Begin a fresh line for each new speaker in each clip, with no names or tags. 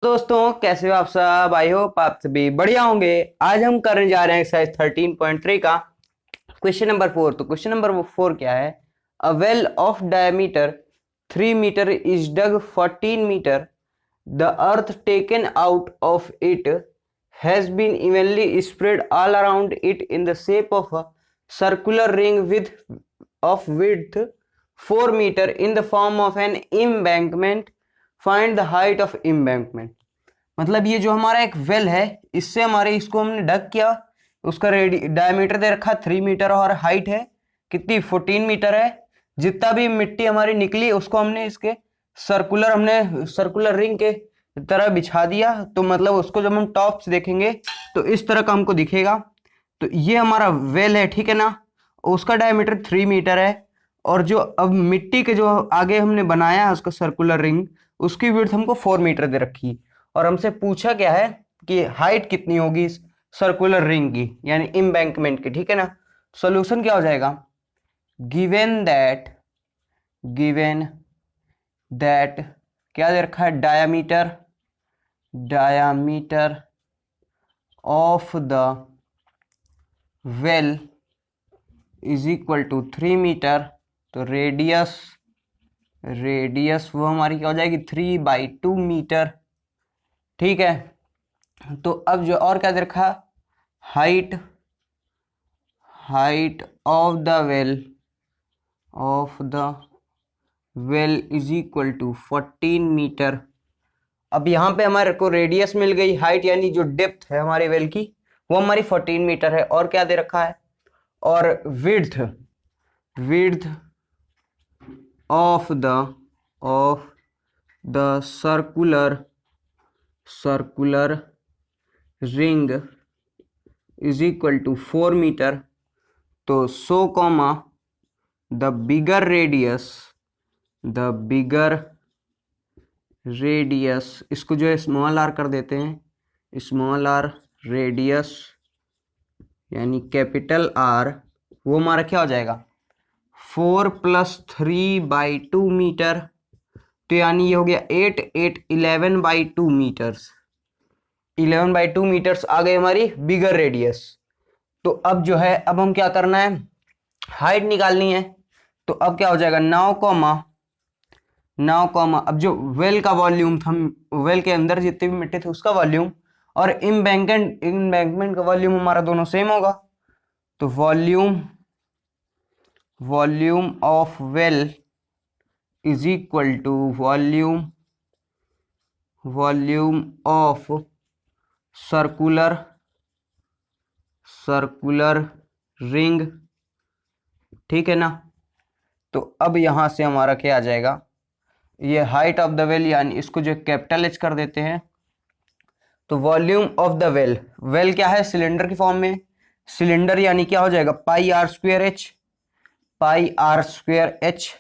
दोस्तों कैसे हो आप सब। आई होप आप सभी बढ़िया होंगे। आज हम करने जा रहे हैं एक्सरसाइज 13.3 का क्वेश्चन नंबर 4। तो क्वेश्चन नंबर 4 क्या है? A well of diameter 3 metre is dug 14 metre. The earth taken out of it has been evenly spread all around it in the shape of a circular ring with of width 4 metre in the form of an embankment. Find the height of embankment. मतलब ये जो हमारा एक well है, इससे हमारे इसको हमने डग किया, उसका डायमीटर दे रखा 3 मीटर और हाइट है कितनी 14 मीटर है। जितना भी मिट्टी हमारी निकली उसको हमने इसके सर्कुलर रिंग के तरह बिछा दिया। तो मतलब उसको जब हम टॉप से देखेंगे तो इस तरह का हमको दिखेगा। तो ये हमारा वेल है, ठीक है ना। उसका डायमीटर 3 मीटर है और जो अब मिट्टी के जो आगे हमने बनाया है उसका सर्कुलर रिंग, उसकी विड्थ हमको 4 मीटर दे रखी। और हमसे पूछा क्या है कि हाइट कितनी होगी इस सर्कुलर रिंग की, यानी एम्बैंकमेंट की, ठीक है ना। सॉल्यूशन क्या हो जाएगा? गिवन दैट क्या दे रखा है? Diameter of the well is equal to 3 metre. तो रेडियस वो हमारी क्या हो जाएगी? 3/2 मीटर, ठीक है। तो अब जो और क्या दे रखा? Height of the well is equal to 14 metre. अब यहाँ पे हमारे को रेडियस मिल गई, हाइट यानी जो डेप्थ है हमारे वेल की वो हमारी 14 मीटर है। और क्या दे रखा है? और width of the circular ring is equal to 4 metre. तो so comma the bigger radius, इसको जो है स्मॉल आर कर देते हैं, स्मॉल आर रेडियस यानी कैपिटल आर, वो हमारा क्या हो जाएगा? 4 + 3/2 मीटर। तो यानी ये हो गया 11/2 मीटर्स। 11/2 मीटर्स आ गई हमारी बिगर रेडियस। तो अब जो है, अब हम क्या करना है? हाइट निकालनी है। तो अब क्या हो जाएगा? 9 कॉमा अब जो वेल का वॉल्यूम था, वेल के अंदर जितनी भी मिट्टी थी उसका वॉल्यूम, और इम्बैंकमेंट का वॉल्यूम हमारा दोनों सेम होगा। तो volume of well is equal to volume of circular ring, ठीक है ना। तो अब यहां से हमारा क्या आ जाएगा? ये हाइट ऑफ द वेल, यानी इसको जो कैपिटल एच कर देते हैं। तो वॉल्यूम ऑफ द वेल क्या है? सिलेंडर की फॉर्म में। सिलेंडर यानी क्या हो जाएगा? Pi r²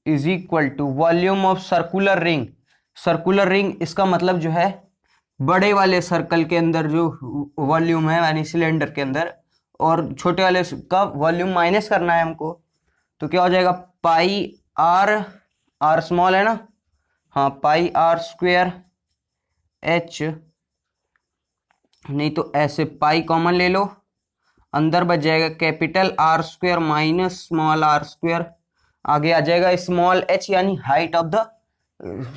is equal to volume of circular ring. इसका मतलब जो है बड़े वाले सर्कल के अंदर जो वॉल्यूम है यानी सिलेंडर के अंदर, और छोटे वाले का वॉल्यूम माइनस करना है हमको। तो क्या हो जाएगा? पाई आर स्मॉल है ना, हाँ, पाई r² h, नहीं तो ऐसे पाई कॉमन ले लो, अंदर बच जाएगा capital r² minus small r², आगे आ जाएगा स्मॉल h यानी height of the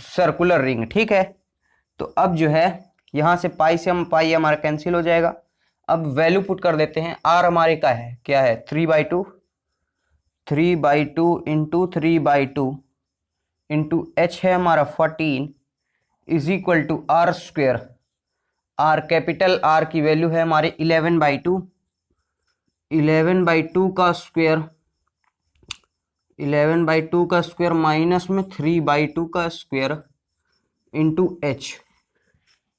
circular ring, ठीक है। तो अब जो है यहां से पाई हमारा कैंसिल हो जाएगा। अब वैल्यू पुट कर देते हैं। r हमारे का है, क्या है? 3/2 इंटू 3/2 इंटू h है हमारा 14 is equal to r²। r capital R की वैल्यू है हमारे 11/2 का स्क्वायर माइनस में 3/2 का स्क्वायर इंटू h,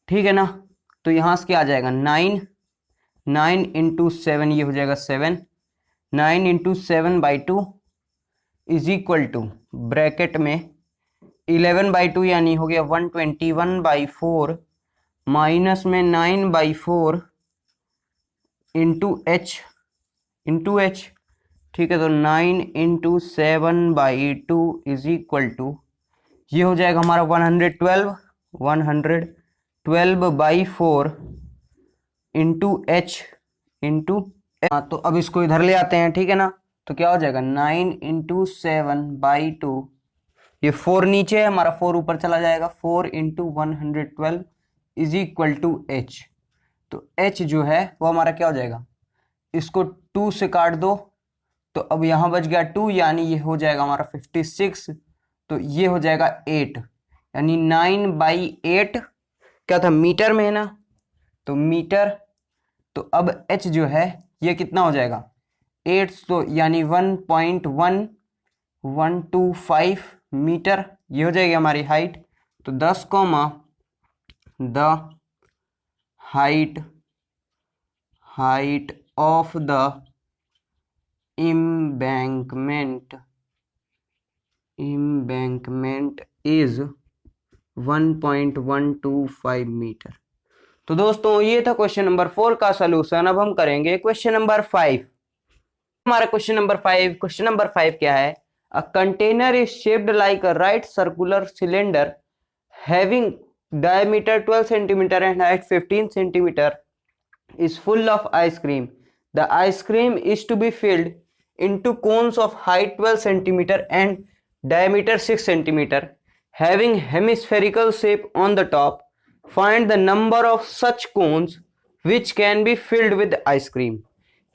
ठीक है ना। तो यहां से क्या आ जाएगा? 9 इंटू 7, ये हो जाएगा 7। 9 into 7/2 is equal to bracket में 11/2 यानी हो गया 121/4 माइनस में 9/4 इंटू एच, ठीक है। तो 9 इंटू 7/2 इज इक्वल टू, ये हो जाएगा हमारा 112 112/4 इंटू एच इंटू। तो अब इसको इधर ले आते हैं, ठीक है ना। तो क्या हो जाएगा 9 इंटू 7/2, ये 4 नीचे है हमारा, 4 ऊपर चला जाएगा, 4 into 112 is equal to h. तो एच जो है वो हमारा क्या हो जाएगा, इसको 2 से काट दो तो अब यहाँ बच गया 2, यानी ये हो जाएगा हमारा 56। तो ये हो जाएगा 8, यानी 9/8 क्या था, मीटर में है ना, तो मीटर। तो अब h जो है ये कितना हो जाएगा 8, तो यानी 1.1125 मीटर, ये हो जाएगी हमारी हाइट। तो 10 comma the height of the embankment is 1.125 metre. तो दोस्तों ये था क्वेश्चन नंबर 4 का सलूशन। अब हम करेंगे क्वेश्चन नंबर 5। हमारा क्वेश्चन नंबर 5 क्या है, a container is shaped like a right circular cylinder having diameter 12 centimeter and height 15 centimeter is full of ice cream. The ice cream is to be filled into cones of height 12 centimeter and diameter 6 centimeter having hemispherical shape on the top. Find the number of such cones which can be filled with ice cream.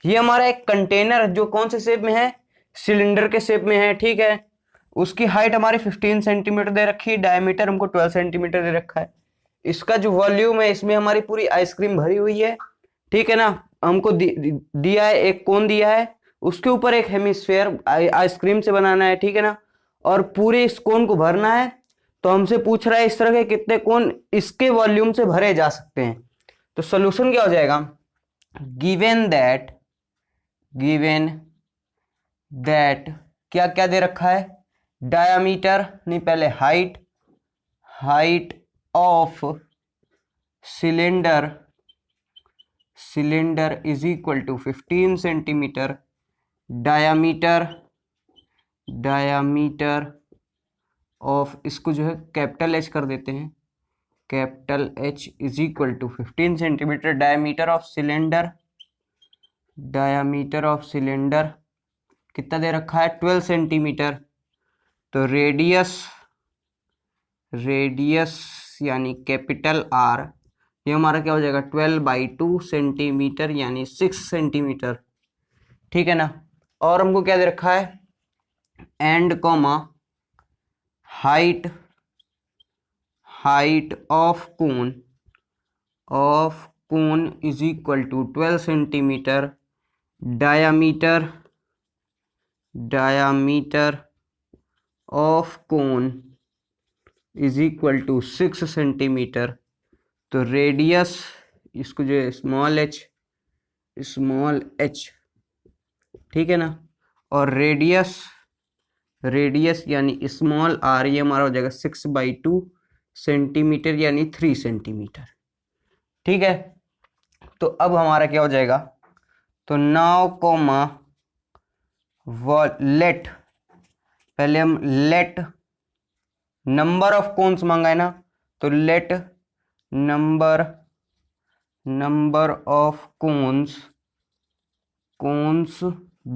ये हमारा एक container जो कौन से shape में है, cylinder के shape में है, ठीक है। उसकी हाइट हमारी 15 सेंटीमीटर दे रखी है, डायमीटर हमको 12 सेंटीमीटर दे रखा है। इसका जो वॉल्यूम है इसमें हमारी पूरी आइसक्रीम भरी हुई है, ठीक है ना। हमको दिया है, एक कोन दिया है, उसके ऊपर एक हेमिस्फेयर आइसक्रीम से बनाना है, ठीक है ना। और पूरे इस कोन को भरना है। तो हमसे पूछ रहा है इस तरह के कितने कोन इसके वॉल्यूम से भरे जा सकते हैं। तो सोल्यूशन क्या हो जाएगा, गिवन दैट क्या क्या दे रखा है, डायामीटर नहीं, पहले height of cylinder is equal to 15 centimetre, diameter of, इसको जो है कैपिटल एच कर देते हैं, capital h is equal to 15 centimetre, diameter of cylinder कितना दे रखा है 12 सेंटीमीटर। तो रेडियस यानी कैपिटल आर, ये हमारा क्या हो जाएगा 12/2 सेंटीमीटर यानी 6 सेंटीमीटर, ठीक है ना। और हमको क्या दे रखा है, and comma height of cone is equal to 12 centimetre, diameter of cone is equal to 6 centimetre. तो रेडियस, इसको जो है स्मॉल एच, ठीक है ना। और रेडियस यानी स्मॉल आर, ये हमारा हो जाएगा 6/2 सेंटीमीटर यानी 3 सेंटीमीटर, ठीक है। तो अब हमारा क्या हो जाएगा, तो नाउ कॉमा लेट, पहले हम लेट नंबर ऑफ कोन्स मांगा है ना, तो let number of cones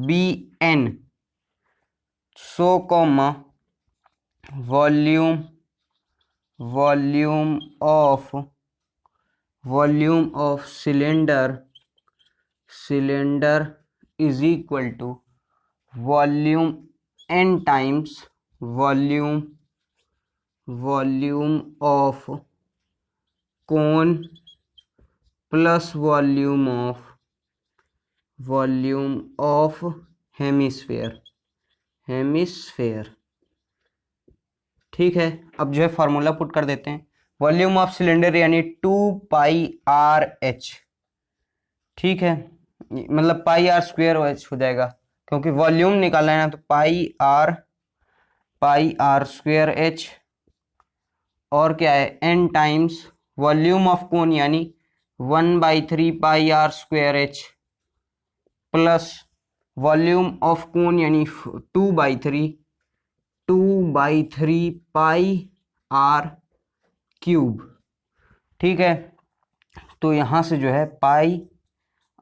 be n, so comma volume of cylinder is equal to volume n times volume of cone plus volume of hemisphere, ठीक है। अब जो है फॉर्मूला पुट कर देते हैं, वॉल्यूम ऑफ सिलेंडर यानी 2πRh, ठीक है, मतलब πr² हो जाएगा क्योंकि वॉल्यूम निकालना है ना, तो πr²h, और क्या है n टाइम्स वॉल्यूम ऑफ कोन यानी 1/3πr² प्लस वॉल्यूम ऑफ कोन यानी 2/3πr³ क्यूब। ठीक है, तो यहाँ से जो है pi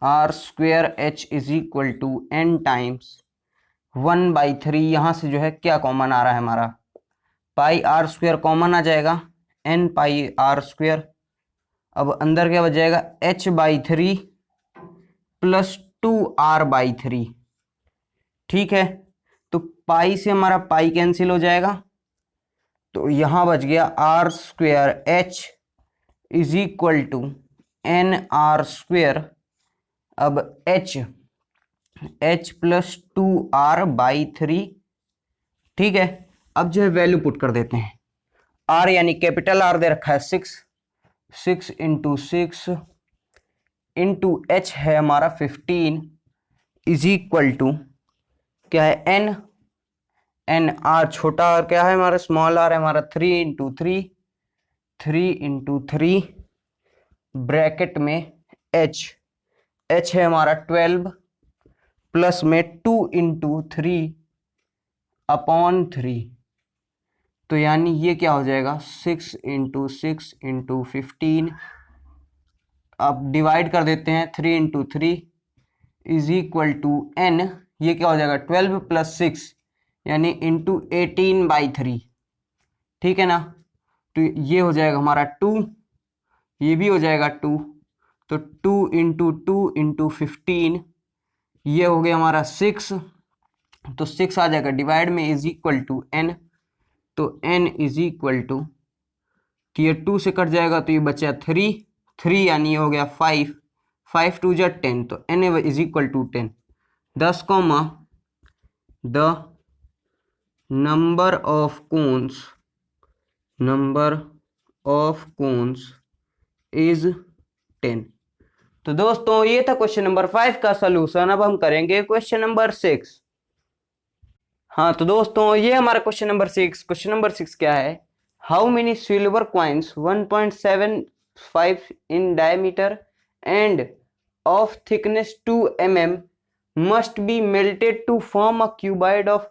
R square H is equal to N times 1/3। यहाँ से जो है क्या कॉमन आ रहा है हमारा, पाई आर स्क्वेयर कॉमन आ जाएगा, एन पाई आर स्क्वेयर। अब अंदर क्या बच जाएगा, h/3 प्लस 2r/3। ठीक है, तो पाई से हमारा पाई कैंसिल हो जाएगा, तो यहां बच गया r square H is equal to n r square. अब एच प्लस 2r/3। ठीक है, अब जो है वैल्यू पुट कर देते हैं। आर यानी कैपिटल आर दे रखा है 6 इंटू 6 इंटू एच है हमारा 15 इज इक्वल टू क्या है, एन आर छोटा आर क्या है हमारा, स्मॉल आर है हमारा 3 इंटू 3 ब्रैकेट में एच है हमारा 12 प्लस में 2 इंटू 3/3। तो यानी ये क्या हो जाएगा, 6 इंटू 6 इंटू 15। अब डिवाइड कर देते हैं, 3 into 3 is equal to n, ये क्या हो जाएगा 12 प्लस 6 यानी इंटू 18/3। ठीक है ना, तो ये हो जाएगा हमारा 2, ये भी हो जाएगा 2, तो 2 इंटू 2 इंटू 15 ये हो गया हमारा 6, तो 6 आ जाएगा डिवाइड में इज इक्वल टू एन, तो n इज इक्वल टू, तो ये 2 से कट जाएगा तो ये बचा 3 यानी ये हो गया 5 2 जा 10, तो n is equal to 10। 10 comma the number of cones is 10। तो दोस्तों ये था क्वेश्चन नंबर 5 का सलूशन। अब हम करेंगे क्वेश्चन नंबर 6। हाँ तो दोस्तों ये हमारा क्वेश्चन नंबर 6। क्वेश्चन नंबर 6 क्या है, how many silver coins 1.75 in diameter end of thickness 2 mm must be melted to form a cuboid of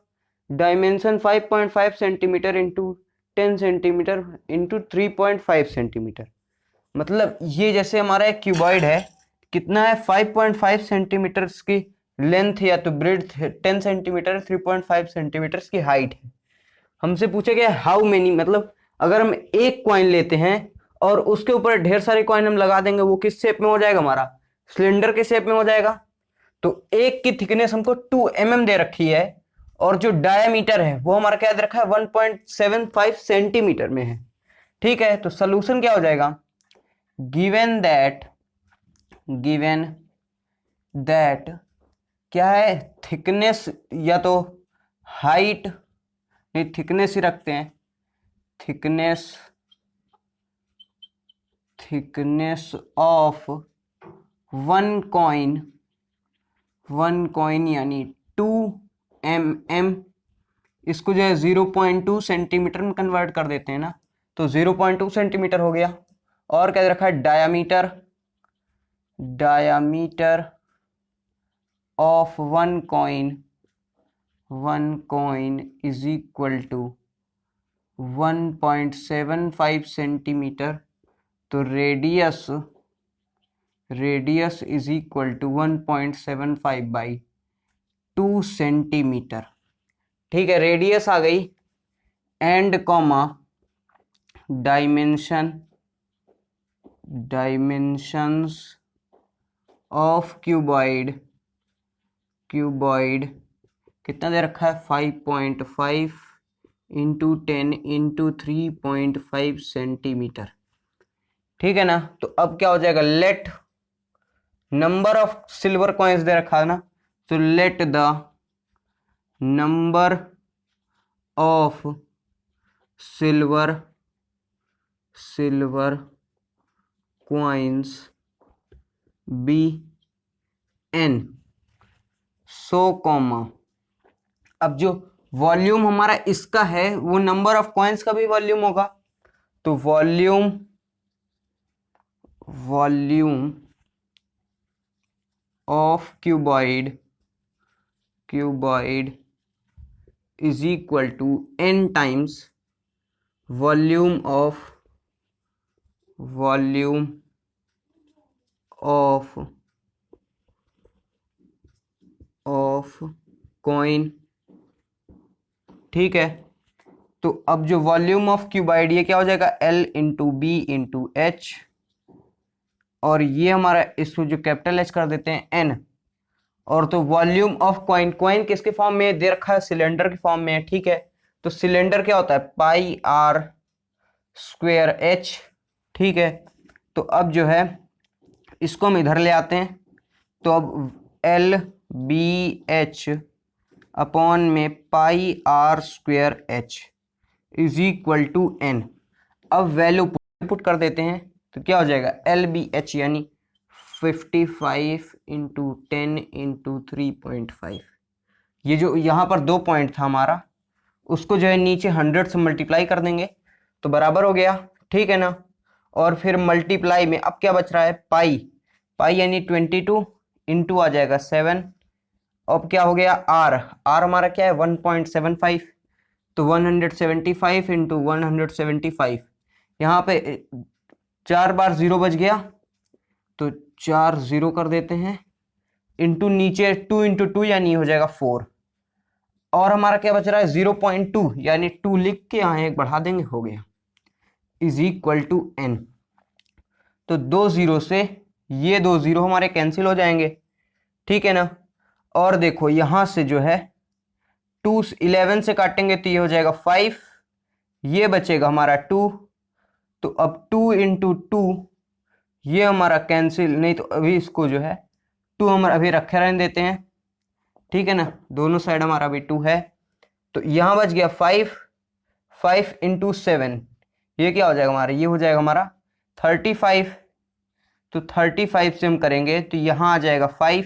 dimension 5.5 centimeter into 10 centimeter into 3.5 centimeter। मतलब ये जैसे हमारा एक क्यूबॉइड है, कितना है 5.5 सेंटीमीटर की लेंथ या तो ब्रेड्थ, 10 सेंटीमीटर 3.5 सेंटीमीटर की हाइट है। हमसे पूछा गया हाउ मेनी, मतलब अगर हम एक कॉइन लेते हैं और उसके ऊपर ढेर सारे कॉइन हम लगा देंगे, वो किस शेप में हो जाएगा, हमारा सिलेंडर के शेप में हो जाएगा। तो एक की थिकनेस हमको 2 mm दे रखी है और जो डायमीटर है वो हमारा क्या दे रखा है 1.75 सेंटीमीटर में है। ठीक है, तो सोल्यूशन क्या हो जाएगा, गिवन दैट क्या है, थिकनेस या तो हाइट, नहीं थिकनेस ही रखते हैं, थिकनेस ऑफ वन कॉइन यानी 2 mm, इसको जो है 0.2 सेंटीमीटर में कन्वर्ट कर देते हैं ना, तो 0.2 सेंटीमीटर हो गया। और क्या रखा है, diameter of one coin is equal to 1.75 centimetre, तो radius is equal to 1.75/2 centimetre. ठीक है, रेडियस आ गई, and comma dimensions of cuboid कितना दे रखा है 5.5 इंटू 10 इंटू 3.5 सेंटीमीटर। ठीक है ना, तो अब क्या हो जाएगा, let number of silver coins दे रखा है ना, तो let the number of silver coins be n, so comma, अब जो वॉल्यूम हमारा इसका है वो नंबर ऑफ कॉइन्स का भी वॉल्यूम होगा, तो volume of cuboid is equal to n times volume of volume of coin, ठीक है। तो अब जो वॉल्यूम ऑफ क्यूबाइड ये क्या हो जाएगा, L into B into H, और ये हमारा इसको जो कैपिटल H कर देते हैं N। और तो वॉल्यूम ऑफ कॉइन, कॉइन किसके फॉर्म में दे रखा है, सिलेंडर के फॉर्म में है, ठीक है। तो सिलेंडर क्या होता है, पाई आर स्क्वेयर एच, ठीक है। तो अब जो है इसको हम इधर ले आते हैं, तो अब एल बी एच अपॉन में pi R square H is equal to N. अब वैल्यू पुट कर देते हैं, तो क्या हो जाएगा, एल बी एच यानी 55 इंटू 10 इंटू 3.5। ये जो यहाँ पर 2 पॉइंट था हमारा, उसको जो है नीचे 100 से मल्टीप्लाई कर देंगे तो बराबर हो गया, ठीक है ना। और फिर मल्टीप्लाई में अब क्या बच रहा है, पाई, पाई यानी 22 इंटू आ जाएगा 7। अब क्या हो गया, आर, आर हमारा क्या है 1.75, तो 175 इंटू 175, यहाँ पे 4 बार 0 बच गया, तो 4 0 कर देते हैं, इंटू नीचे 2 इंटू 2 यानी हो जाएगा 4। और हमारा क्या बच रहा है 0.2 यानी 2 लिख के यहाँ एक बढ़ा देंगे, हो गया, इज इक्वल टू एन। तो 2 0 से ये 2 0 हमारे कैंसिल हो जाएंगे, ठीक है ना। और देखो यहां से जो है 2 11 से काटेंगे तो ये हो जाएगा 5, ये बचेगा हमारा 2। तो अब 2 इंटू 2 ये हमारा कैंसिल नहीं, तो अभी इसको जो है 2 हमारा अभी रखे रहने देते हैं, ठीक है ना, दोनों साइड हमारा अभी 2 है। तो यहाँ बच गया 5, 5 इंटू 7 ये क्या हो जाएगा हमारा, ये हो जाएगा हमारा 35। तो 35 से हम करेंगे तो यहाँ आ जाएगा 5।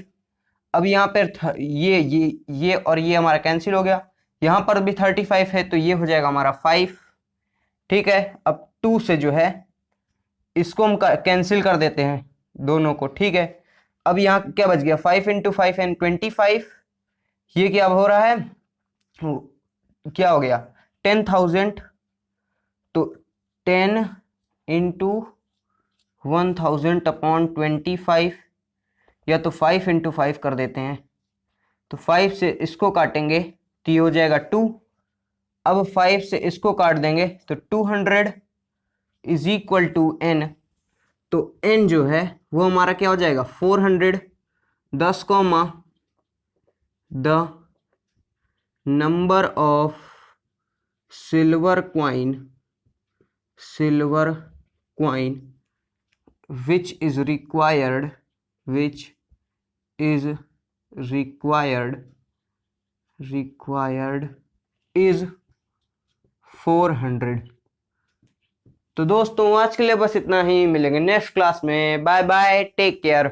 अब यहाँ पर ये और ये हमारा कैंसिल हो गया, यहाँ पर भी 35 है तो ये हो जाएगा हमारा 5, ठीक है। अब 2 से जो है इसको हम कैंसिल कर देते हैं दोनों को, ठीक है। अब यहाँ क्या बच गया, 5 इंटू 5 एंड 25, ये क्या हो रहा है, क्या हो गया 10,000। तो 10 इंटू 1000 अपॉन 25, या तो 5 इंटू 5 कर देते हैं, तो 5 से इसको काटेंगे तो ये हो जाएगा 2। अब 5 से इसको काट देंगे तो 200 इज इक्वल टू एन। तो एन जो है वो हमारा क्या हो जाएगा 400, 10 comma the number of silver coin which is required is 400। तो दोस्तों आज के लिए बस इतना ही, मिलेंगे नेक्स्ट क्लास में, बाय बाय, टेक केयर।